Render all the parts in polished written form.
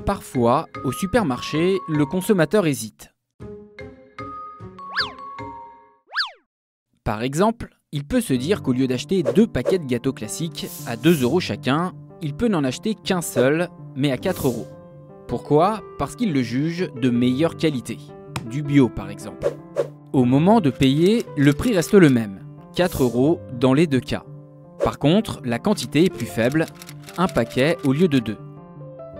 Parfois, au supermarché, le consommateur hésite. Par exemple, il peut se dire qu'au lieu d'acheter 2 paquets de gâteaux classiques à 2 € chacun, il peut n'en acheter qu'un seul, mais à 4 €. Pourquoi ? Parce qu'il le juge de meilleure qualité. Du bio par exemple. Au moment de payer, le prix reste le même, 4 € dans les deux cas. Par contre, la quantité est plus faible, un paquet au lieu de 2.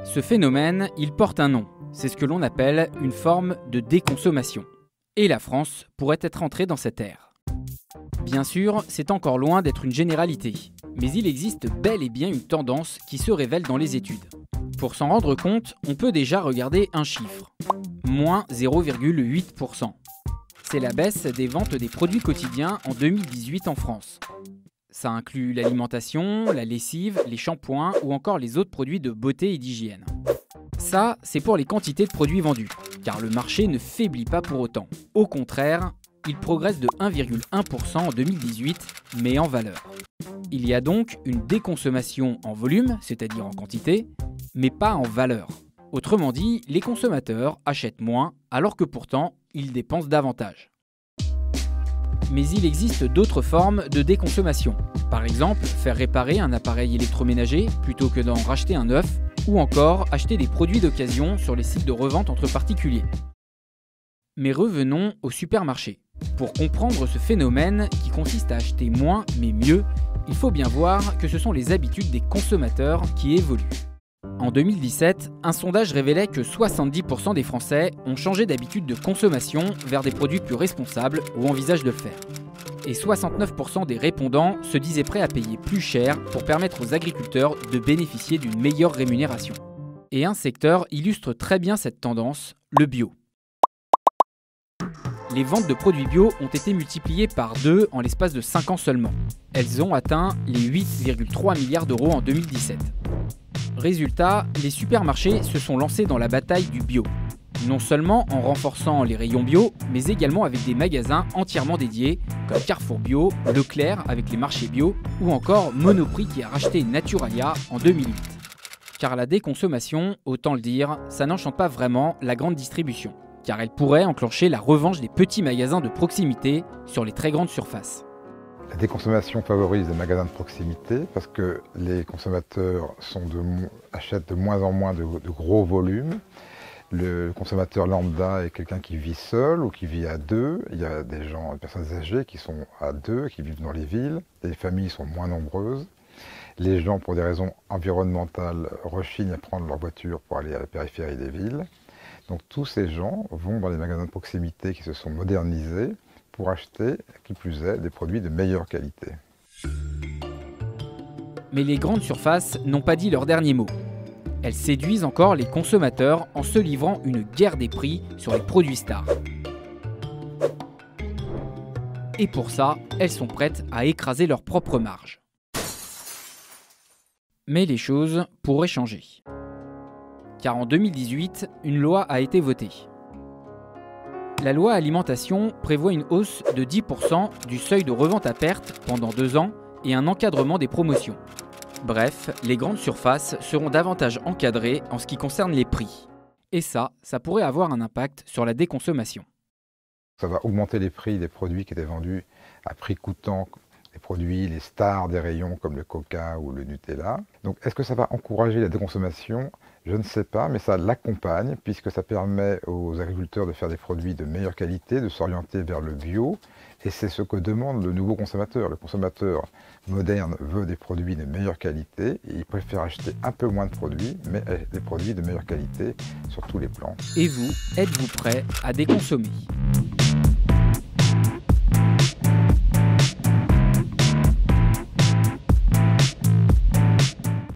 Ce phénomène, il porte un nom, c'est ce que l'on appelle une forme de déconsommation. Et la France pourrait être entrée dans cette ère. Bien sûr, c'est encore loin d'être une généralité, mais il existe bel et bien une tendance qui se révèle dans les études. Pour s'en rendre compte, on peut déjà regarder un chiffre, moins 0,8%. C'est la baisse des ventes des produits quotidiens en 2018 en France. Ça inclut l'alimentation, la lessive, les shampoings ou encore les autres produits de beauté et d'hygiène. Ça, c'est pour les quantités de produits vendus, car le marché ne faiblit pas pour autant. Au contraire, il progresse de 1,1% en 2018, mais en valeur. Il y a donc une déconsommation en volume, c'est-à-dire en quantité, mais pas en valeur. Autrement dit, les consommateurs achètent moins, alors que pourtant, ils dépensent davantage. Mais il existe d'autres formes de déconsommation. Par exemple, faire réparer un appareil électroménager plutôt que d'en racheter un neuf, ou encore acheter des produits d'occasion sur les sites de revente entre particuliers. Mais revenons au supermarché. Pour comprendre ce phénomène qui consiste à acheter moins mais mieux, il faut bien voir que ce sont les habitudes des consommateurs qui évoluent. En 2017, un sondage révélait que 70% des Français ont changé d'habitude de consommation vers des produits plus responsables ou envisagent de le faire. Et 69% des répondants se disaient prêts à payer plus cher pour permettre aux agriculteurs de bénéficier d'une meilleure rémunération. Et un secteur illustre très bien cette tendance, le bio. Les ventes de produits bio ont été multipliées par 2 en l'espace de 5 ans seulement. Elles ont atteint les 8,3 milliards d'euros en 2017. Résultat, les supermarchés se sont lancés dans la bataille du bio. Non seulement en renforçant les rayons bio, mais également avec des magasins entièrement dédiés, comme Carrefour Bio, Leclerc avec les marchés bio, ou encore Monoprix qui a racheté Naturalia en 2008. Car la déconsommation, autant le dire, ça n'enchante pas vraiment la grande distribution, car elle pourrait enclencher la revanche des petits magasins de proximité sur les très grandes surfaces. La déconsommation favorise les magasins de proximité parce que les consommateurs achètent de moins en moins de gros volumes. Le consommateur lambda est quelqu'un qui vit seul ou qui vit à deux. Il y a des personnes âgées qui sont à deux, qui vivent dans les villes. Les familles sont moins nombreuses. Les gens, pour des raisons environnementales, rechignent à prendre leur voiture pour aller à la périphérie des villes. Donc tous ces gens vont dans les magasins de proximité qui se sont modernisés pour acheter, qui plus est, des produits de meilleure qualité. Mais les grandes surfaces n'ont pas dit leur dernier mot. Elles séduisent encore les consommateurs en se livrant une guerre des prix sur les produits stars. Et pour ça, elles sont prêtes à écraser leur propre marge. Mais les choses pourraient changer. Car en 2018, une loi a été votée. La loi alimentation prévoit une hausse de 10% du seuil de revente à perte pendant 2 ans et un encadrement des promotions. Bref, les grandes surfaces seront davantage encadrées en ce qui concerne les prix. Et ça pourrait avoir un impact sur la déconsommation. Ça va augmenter les prix des produits qui étaient vendus à prix coûtant, les produits, les stars des rayons comme le Coca ou le Nutella. Donc est-ce que ça va encourager la déconsommation ? Je ne sais pas, mais ça l'accompagne puisque ça permet aux agriculteurs de faire des produits de meilleure qualité, de s'orienter vers le bio. Et c'est ce que demande le nouveau consommateur. Le consommateur moderne veut des produits de meilleure qualité et il préfère acheter un peu moins de produits, mais des produits de meilleure qualité sur tous les plans. Et vous, êtes-vous prêt à déconsommer ?